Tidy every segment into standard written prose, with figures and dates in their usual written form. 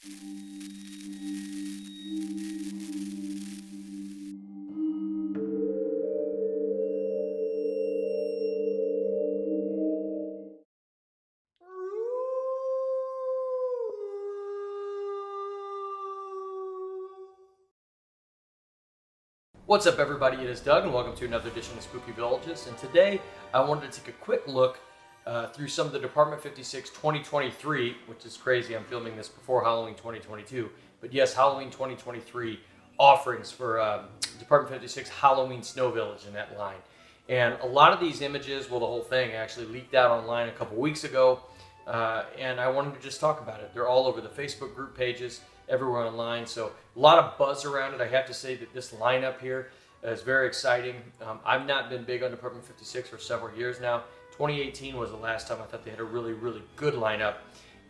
What's up, everybody? It is Doug, and welcome to another edition of Spooky Villages. And today, I wanted to take a quick look through some of the Department 56 2023, which is crazy. I'm filming this before Halloween 2022, but yes, Halloween 2023 offerings for Department 56 Halloween Snow Village in that line. And a lot of these images, well, the whole thing actually leaked out online a couple weeks ago, and I wanted to just talk about it. They're all over the Facebook group pages, everywhere online, so a lot of buzz around it. I have to say that this lineup here is very exciting. I've not been big on Department 56 for several years now. 2018 was the last time I thought they had a really, really good lineup,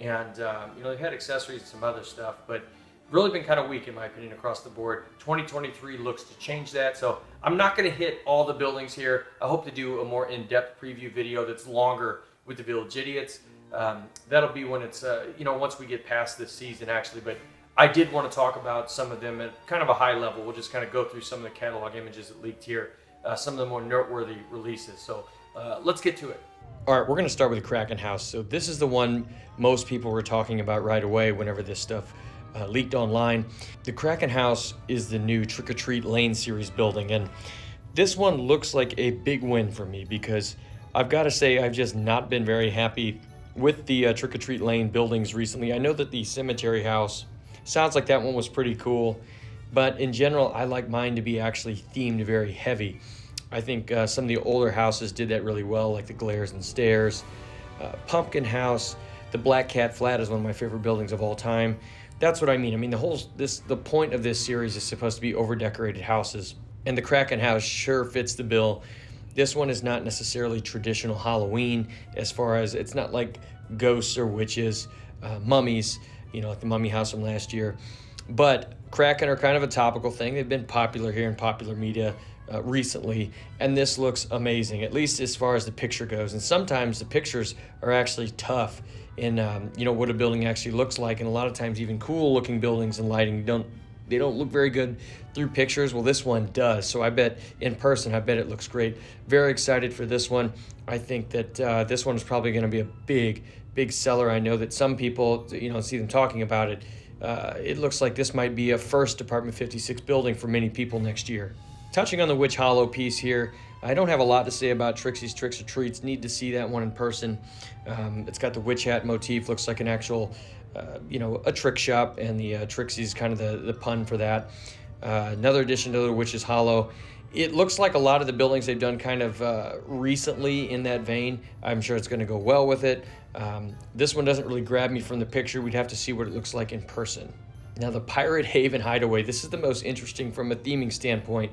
and they had accessories and some other stuff, but really been kind of weak in my opinion across the board. 2023 looks to change that, so I'm not going to hit all the buildings here. I hope to do a more in-depth preview video that's longer with the Village Idiots. That'll be when it's once we get past this season actually, but I did want to talk about some of them at kind of a high level. We'll just kind of go through some of the catalog images that leaked here, some of the more noteworthy releases. So let's get to it. All right, we're going to start with the Kraken House. So this is the one most people were talking about right away whenever this stuff leaked online. The Kraken House is the new Trick or Treat Lane series building, and this one looks like a big win for me because I've got to say I've just not been very happy with the Trick or Treat Lane buildings recently. I know that the Cemetery House sounds like that one was pretty cool, but in general, I like mine to be actually themed very heavy. I think some of the older houses did that really well, like the Glares and Stairs. Pumpkin House, the Black Cat Flat is one of my favorite buildings of all time. That's what I mean. I mean, the point of this series is supposed to be over-decorated houses, and the Kraken House sure fits the bill. This one is not necessarily traditional Halloween, as far as it's not like ghosts or witches, mummies, like the Mummy House from last year. But Kraken are kind of a topical thing. They've been popular here in popular media recently, and this looks amazing, at least as far as the picture goes. And sometimes the pictures are actually tough in what a building actually looks like, and a lot of times even cool looking buildings and lighting they don't look very good through pictures. Well, this one does. So I bet in person, it looks great. Very excited for this one. I think that this one is probably going to be a big seller. I know that some people, see them talking about it. It looks like this might be a first Department 56 building for many people next year. Touching on the Witch Hollow piece here, I don't have a lot to say about Trixie's Tricks or Treats. Need to see that one in person. It's got the witch hat motif, looks like an actual, a trick shop, and the Trixie's kind of the pun for that. Another addition to the Witch's Hollow. It looks like a lot of the buildings they've done kind of recently in that vein. I'm sure it's going to go well with it. This one doesn't really grab me from the picture. We'd have to see what it looks like in person. Now, the Pirate Haven Hideaway. This is the most interesting from a theming standpoint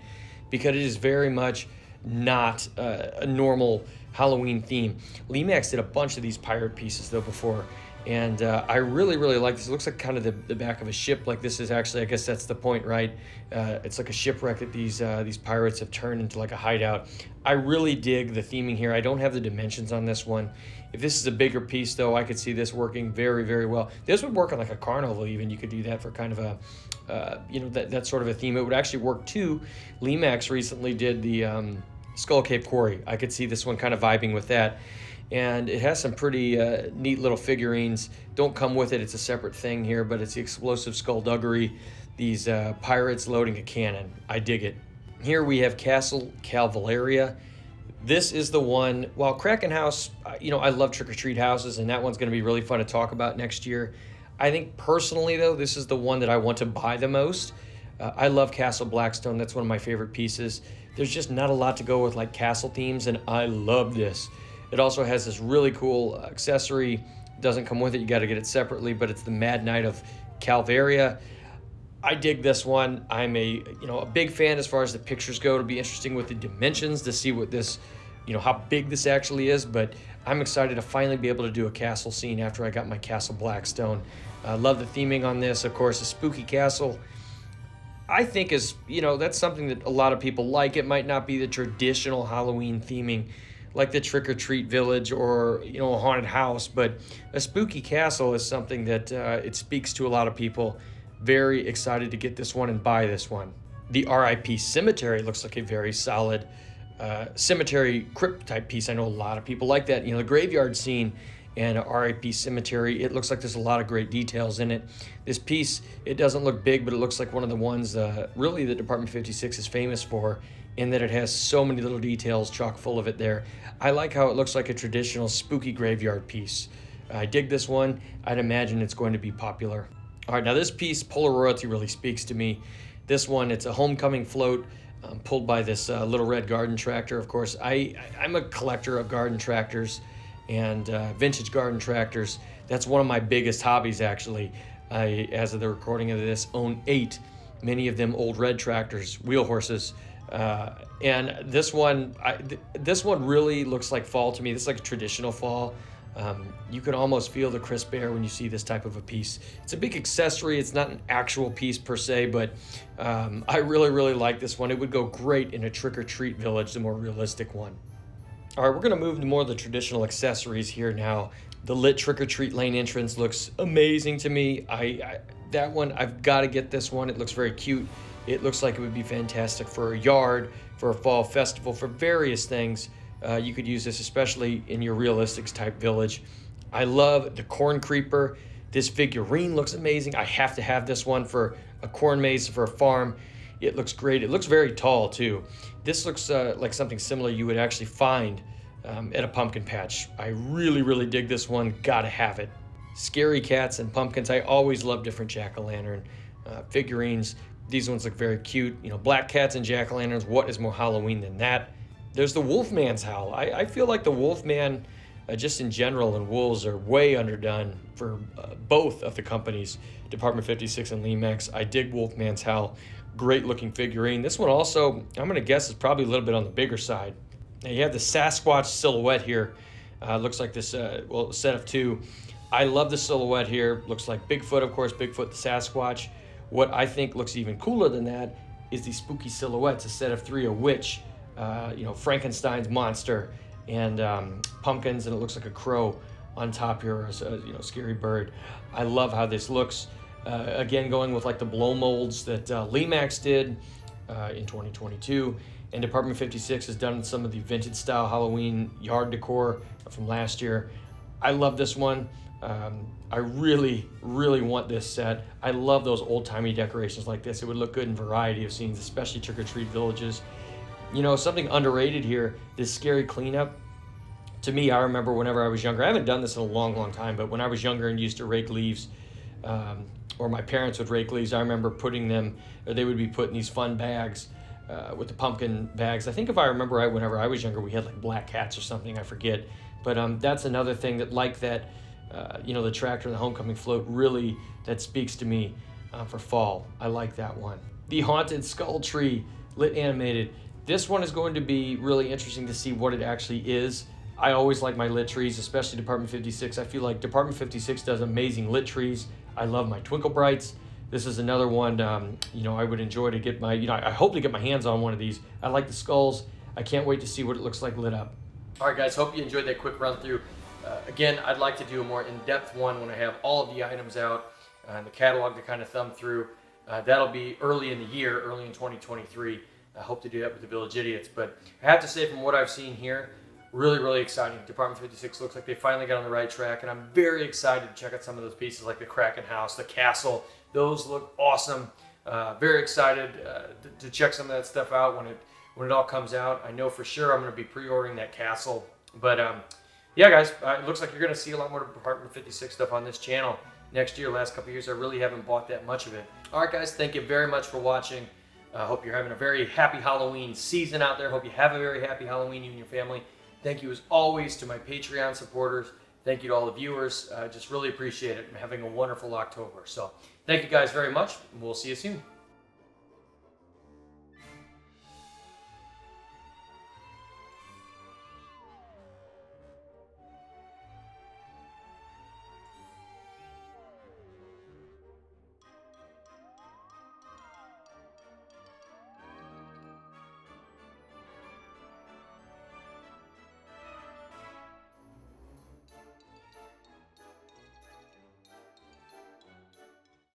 because it is very much not a normal Halloween theme. Lemax did a bunch of these pirate pieces, though, before. And I really, really like this. It looks like kind of the back of a ship. Like this is actually, I guess that's the point, right? It's like a shipwreck that these pirates have turned into like a hideout. I really dig the theming here. I don't have the dimensions on this one. If this is a bigger piece, though, I could see this working very, very well. This would work on like a carnival even. You could do that for kind of a, that sort of a theme. It would actually work too. Lemax recently did the Skull Cave Quarry. I could see this one kind of vibing with that. And it has some pretty neat little figurines. Don't come with it. It's a separate thing here, but it's the explosive skullduggery. These pirates loading a cannon. I dig it. Here we have Castle Calvaria. This is the one, while Kraken House, I love Trick or Treat houses, and that one's going to be really fun to talk about next year. I think personally, though, this is the one that I want to buy the most. I love Castle Blackstone. That's one of my favorite pieces. There's just not a lot to go with like castle themes, and I love this. It also has this really cool accessory. Doesn't come with it. You got to get it separately, but it's the Mad Knight of Calvaria. I dig this one. I'm a big fan as far as the pictures go. It'll be interesting with the dimensions to see what this, how big this actually is, but I'm excited to finally be able to do a castle scene after I got my Castle Blackstone. I love the theming on this. Of course, a spooky castle, I think is, that's something that a lot of people like. It might not be the traditional Halloween theming like the Trick or Treat Village or, you know, a haunted house, but a spooky castle is something that it speaks to a lot of people. Very excited to get this one and buy this one. The RIP Cemetery looks like a very solid cemetery crypt type piece. I know a lot of people like that. You know, the graveyard scene and RIP Cemetery, it looks like there's a lot of great details in it. This piece, it doesn't look big, but it looks like one of the ones really that Department 56 is famous for, in that it has so many little details chock full of it there. I like how it looks like a traditional spooky graveyard piece. I dig this one. I'd imagine it's going to be popular. All right, now this piece, Polar Royalty, really speaks to me. This one, it's a homecoming float pulled by this little red garden tractor. Of course, I'm a collector of garden tractors and vintage garden tractors. That's one of my biggest hobbies, actually. I, as of the recording of this, own 8, many of them old red tractors, wheel horses. And this one really looks like fall to me. This is like a traditional fall. You can almost feel the crisp air when you see this type of a piece. It's a big accessory. It's not an actual piece per se, but I really like this one. It would go great in a Trick or Treat Village, the more realistic one. All right, we're gonna move to more of the traditional accessories here now. The lit Trick or Treat lane entrance looks amazing to me. That one, I've got to get this one. It looks very cute. It looks like it would be fantastic for a yard, for a fall festival, for various things. You could use this especially in your realistics type village. I love the corn creeper. This figurine looks amazing. I have to have this one for a corn maze for a farm. It looks great. It looks very tall too. This looks like something similar you would actually find at a pumpkin patch. I really dig this one. Gotta have it. Scary cats and pumpkins. I always love different jack-o'-lantern figurines. These ones look very cute. You know, black cats and jack-o'-lanterns. What is more Halloween than that? There's the Wolfman's Howl. I feel like the Wolfman, just in general, and wolves are way underdone for both of the companies, Department 56 and Limax. I dig Wolfman's Howl. Great looking figurine. This one also, I'm going to guess, is probably a little bit on the bigger side. Now you have the Sasquatch silhouette here. Looks like this, well, set of 2. I love the silhouette here. Looks like Bigfoot, of course, Bigfoot the Sasquatch. What I think looks even cooler than that is the spooky silhouettes, a set of 3, a witch, you know, Frankenstein's monster, and pumpkins, and it looks like a crow on top here, you know, scary bird. I love how this looks. Again, going with like the blow molds that Limax did in 2022, and Department 56 has done some of the vintage style Halloween yard decor from last year. I love this one. I really want this set. I love those old-timey decorations like this. It would look good in a variety of scenes, especially Trick or Treat villages. You know, something underrated here, this scary cleanup. To me, I remember whenever I was younger, I haven't done this in a long time, but when I was younger and used to rake leaves, or my parents would rake leaves, I remember putting them, or they would be put in these fun bags with the pumpkin bags. I think if I remember right, whenever I was younger, we had like black cats or something, I forget. But that's another thing that, like that, you know, the tractor and the homecoming float, really, that speaks to me for fall. I like that one. The Haunted Skull Tree, lit animated. This one is going to be really interesting to see what it actually is. I always like my lit trees, especially Department 56. I feel like Department 56 does amazing lit trees. I love my Twinkle Brights. This is another one, you know, I would enjoy to get my, you know, I hope to get my hands on one of these. I like the skulls. I can't wait to see what it looks like lit up. All right, guys, hope you enjoyed that quick run through. Again, I'd like to do a more in-depth one when I have all of the items out and the catalog to kind of thumb through. That'll be early in the year, early in 2023. I hope to do that with the Village Idiots. But I have to say, from what I've seen here, really exciting. Department 56 looks like they finally got on the right track, and I'm very excited to check out some of those pieces like the Kraken House, the castle. Those look awesome. Very excited to check some of that stuff out when it all comes out. I know for sure I'm going to be pre-ordering that castle. But yeah, guys, it looks like you're going to see a lot more Department 56 stuff on this channel next year. Last couple of years, I really haven't bought that much of it. All right, guys, thank you very much for watching. I hope you're having a very happy Halloween season out there. Hope you have a very happy Halloween, you and your family. Thank you, as always, to my Patreon supporters. Thank you to all the viewers. Just really appreciate it. I'm having a wonderful October. So thank you guys very much. We'll see you soon.